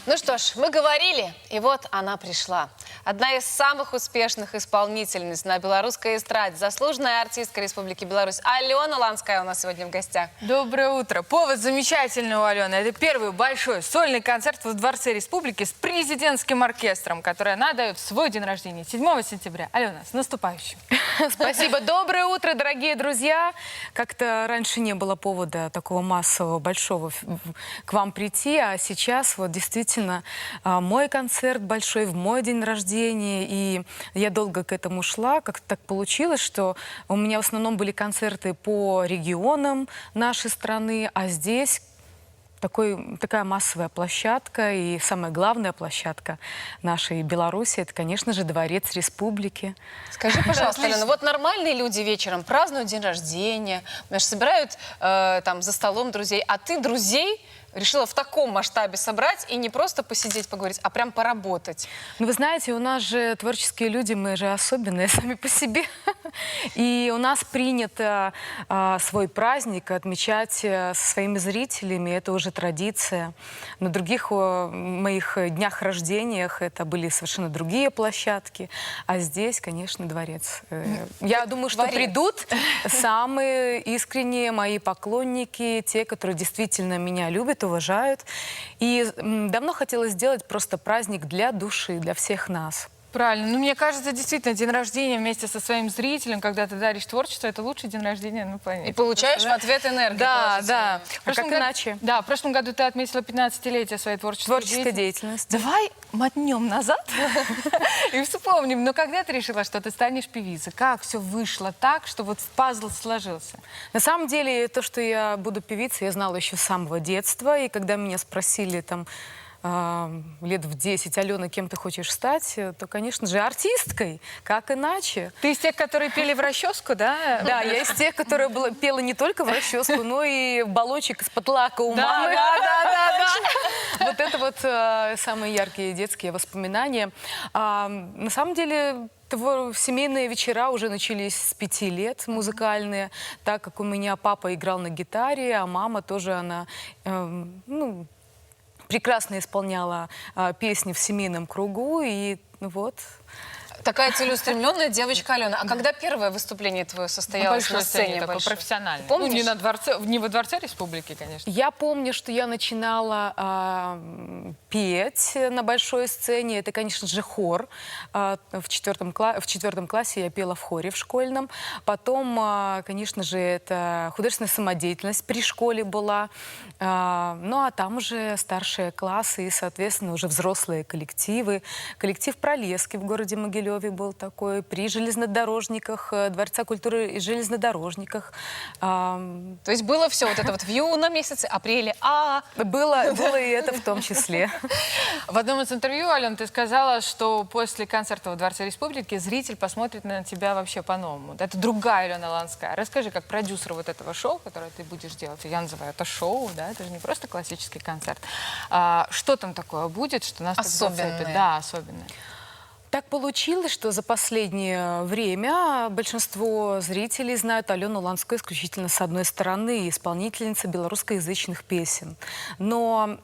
Ну что ж, мы говорили, и вот она пришла. Одна из самых успешных исполнительниц на белорусской эстраде, заслуженная артистка Республики Беларусь Алена Ланская у нас сегодня в гостях. Доброе утро. Повод замечательный у Алены. Это первый большой сольный концерт в Дворце Республики с президентским оркестром, который она дает в свой день рождения, 7 сентября. Алена, с наступающим. Спасибо. Доброе утро, дорогие друзья. Как-то раньше не было повода такого массового, большого к вам прийти, а сейчас вот действительно мой концерт большой в мой день рождения, и я долго к этому шла. Как-то так получилось, что у меня в основном были концерты по регионам нашей страны, а здесь такая массовая площадка, и самая главная площадка нашей Беларуси, это, конечно же, Дворец Республики. Скажи, пожалуйста, Алена, вот нормальные люди вечером празднуют день рождения, знаешь, собирают там за столом друзей, а ты друзей решила в таком масштабе собрать и не просто посидеть, поговорить, а прям поработать. Ну, вы знаете, у нас же творческие люди, мы же особенные сами по себе. И у нас принято свой праздник отмечать со своими зрителями. Это уже традиция. На других моих днях рождениях это были совершенно другие площадки. А здесь, конечно, дворец. Я думаю, что придут самые искренние мои поклонники, те, которые действительно меня любят, уважают. И давно хотелось сделать просто праздник для души, для всех нас. Правильно. Ну, мне кажется, действительно, день рождения вместе со своим зрителем, когда ты даришь творчество, это лучший день рождения на планете. И получаешь в ответ энергию. Да, да. А как иначе? Да, в прошлом году ты отметила 15-летие своей Творческой деятельности. Давай мотнем назад и вспомним. Но когда ты решила, что ты станешь певицей? Как все вышло так, что вот пазл сложился? На самом деле, то, что я буду певицей, я знала еще с самого детства. И когда меня спросили там лет в 10, Алена, кем ты хочешь стать, то, конечно же, артисткой. Как иначе? Ты из тех, которые пели в расческу, да? Да, я из тех, которая пела не только в расческу, но и баллончик из-под лака у мамы. Да. Вот это вот самые яркие детские воспоминания. На самом деле, семейные вечера уже начались с 5 лет, музыкальные, так как у меня папа играл на гитаре, а мама тоже, она, прекрасно исполняла песни в семейном кругу, и вот. Такая целеустремленная девочка Алена. А когда первое выступление твое состоялось на сцене? Такое профессиональное. Помнишь? Ну, не во Дворце Республики, конечно. Я помню, что я начинала петь на большой сцене. Это, конечно же, хор. В четвертом классе я пела в хоре в школьном. Потом, конечно же, это художественная самодеятельность при школе была. Ну, а там уже старшие классы и, соответственно, уже взрослые коллективы. Коллектив «Пролески» в городе Могилеве был такой, при железнодорожниках, Дворца культуры и железнодорожниках. То есть было все, вот это вот в июне месяце, апреле, Было и это в том числе. В одном из интервью, Алена, ты сказала, что после концерта в Дворце Республики зритель посмотрит на тебя вообще по-новому. Это другая Алена Ланская. Расскажи, как продюсер вот этого шоу, которое ты будешь делать. Я называю это шоу, да, это же не просто классический концерт. Что там такое будет, что нас особенное? Так да, особенное. Так получилось, что за последнее время большинство зрителей знают Алену Ланскую исключительно с одной стороны, исполнительница белорусскоязычных песен. Но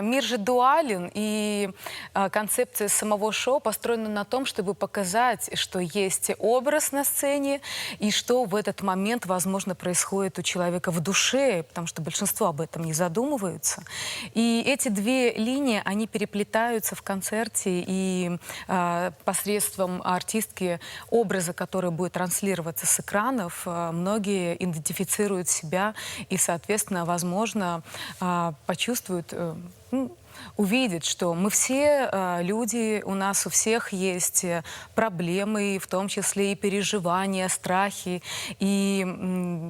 мир же дуален, и концепция самого шоу построена на том, чтобы показать, что есть образ на сцене, и что в этот момент, возможно, происходит у человека в душе, потому что большинство об этом не задумываются. И эти две линии, они переплетаются в концерте, и посредством артистки, образа, который будет транслироваться с экранов, многие идентифицируют себя и, соответственно, возможно, почувствуют, увидят, что мы все люди, у нас у всех есть проблемы, в том числе и переживания, страхи. И,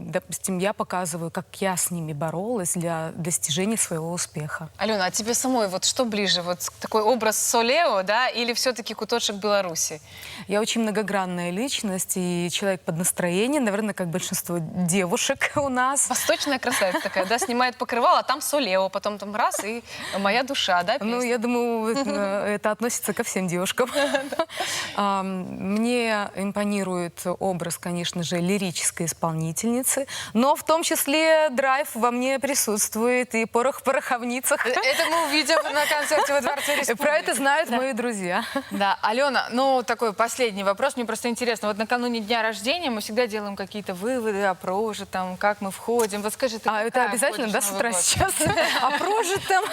допустим, я показываю, как я с ними боролась для достижения своего успеха. Алена, а тебе самой вот что ближе? Вот такой образ Солео, да, или все-таки куточек Беларуси? Я очень многогранная личность и человек под настроение, наверное, как большинство девушек у нас. Восточная красавица такая, да, снимает покрывало, а там Солео, потом там раз, и моя душа. душа, да, Ну, песня? я думаю, это относится ко всем девушкам. Мне импонирует образ, конечно же, лирической исполнительницы, но в том числе драйв во мне присутствует и порох в пороховницах. Это мы увидим на концерте во Дворце Республики. Про это знают мои друзья. Да, Алена, ну такой последний вопрос, мне просто интересно. Вот накануне дня рождения мы всегда делаем какие-то выводы о прожитом, как мы входим. Вот скажи, ты Это какая обязательно, да, входишь с в утра Новый год? сейчас? О прожитом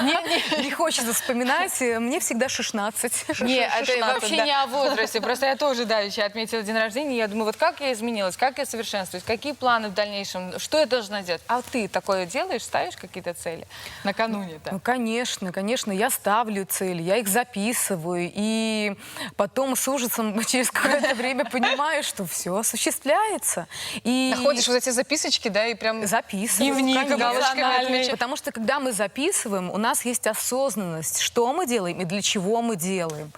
не хочется вспоминать. Мне всегда 16. Не, это 16, вообще да. не о возрасте. Просто я тоже давеча отметила день рождения. Я думаю, вот как я изменилась, как я совершенствуюсь, какие планы в дальнейшем, что я должна делать. А ты такое делаешь, ставишь какие-то цели накануне-то? Ну, конечно, я ставлю цели, я их записываю, и потом с ужасом через какое-то время понимаю, что все осуществляется. И Находишь вот эти записочки, да, и прям... записываю, Дневник конечно. эмоциональный. Потому что когда мы записываем, у нас есть осознанность, что мы делаем и для чего мы делаем.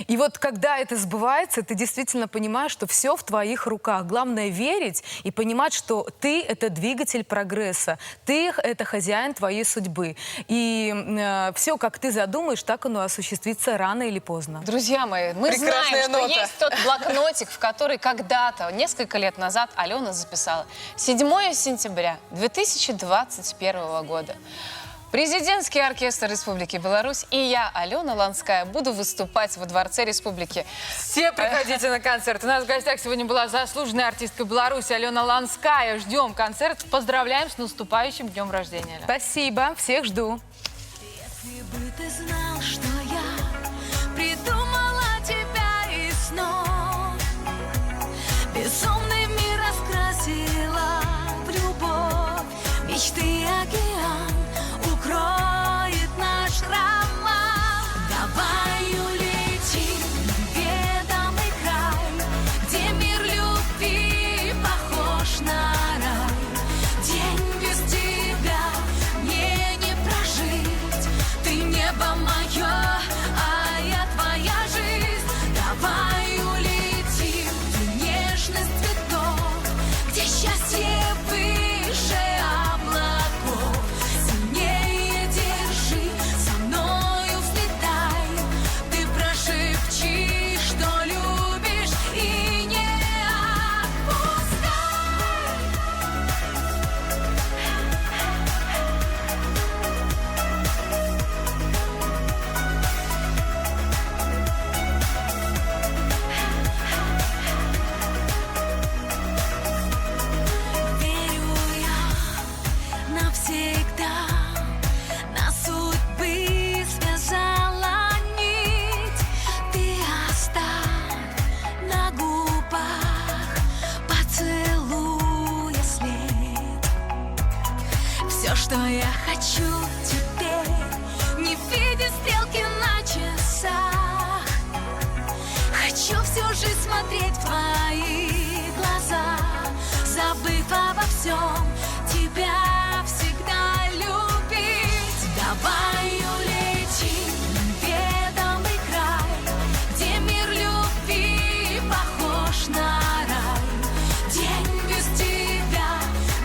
И вот когда это сбывается, ты действительно понимаешь, что все в твоих руках. Главное верить и понимать, что ты — это двигатель прогресса, ты — это хозяин твоей судьбы. И все, как ты задумаешь, так оно осуществится рано или поздно. Друзья мои, мы Прекрасная знаем, что нота. есть тот блокнотик, в который когда-то, несколько лет назад, Алена записала. 7 сентября 2021 года. Президентский оркестр Республики Беларусь и я, Алена Ланская, буду выступать во Дворце Республики. Все приходите на концерт. У нас в гостях сегодня была заслуженная артистка Беларуси Алена Ланская. Ждем концерт. Поздравляем с наступающим днем рождения. Алена. Спасибо, всех жду. Если бы ты знал, что я придумала тебя из снов, безумными раскрасила в любовь, мечты океан укроет наш роман. Давай улетим в неведомый край, где мир любви похож на рай. День без тебя мне не прожить, ты небо мое, а я твоя жизнь. Давай улетим в нежность цветов, где счастье выше облаков. Сильнее держи, со мною взлетай, ты прошепчи, что любишь, и не отпускай. Верю я навсегда, на судьбы связала нить. Ты оставь на губах поцелуя след. Все, что я хочу теперь, не видя стрелки на часах. Хочу всю жизнь смотреть в твои глаза, забыв обо всем, тебя всегда любить. Давай улетим в неведомый край, где мир любви похож на рай. День без тебя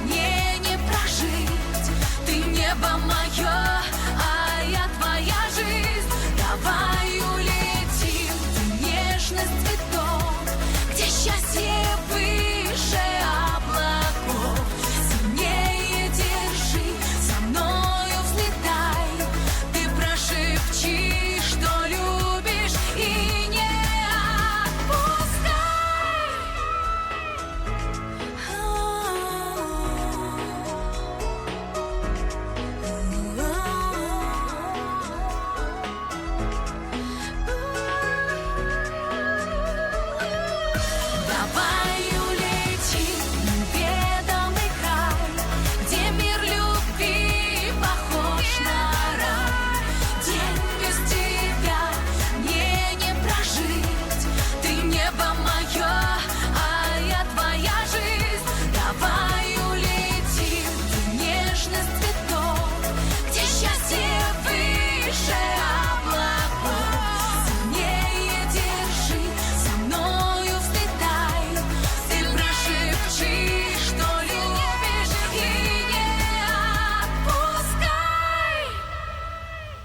мне не прожить, ты небо мое, а я твоя жизнь. Давай улетим в нежность цветов, где счастье выше облаков. Сильнее держи, со мною взлетай, ты прошепчи, что любишь, и не отпускай. Давай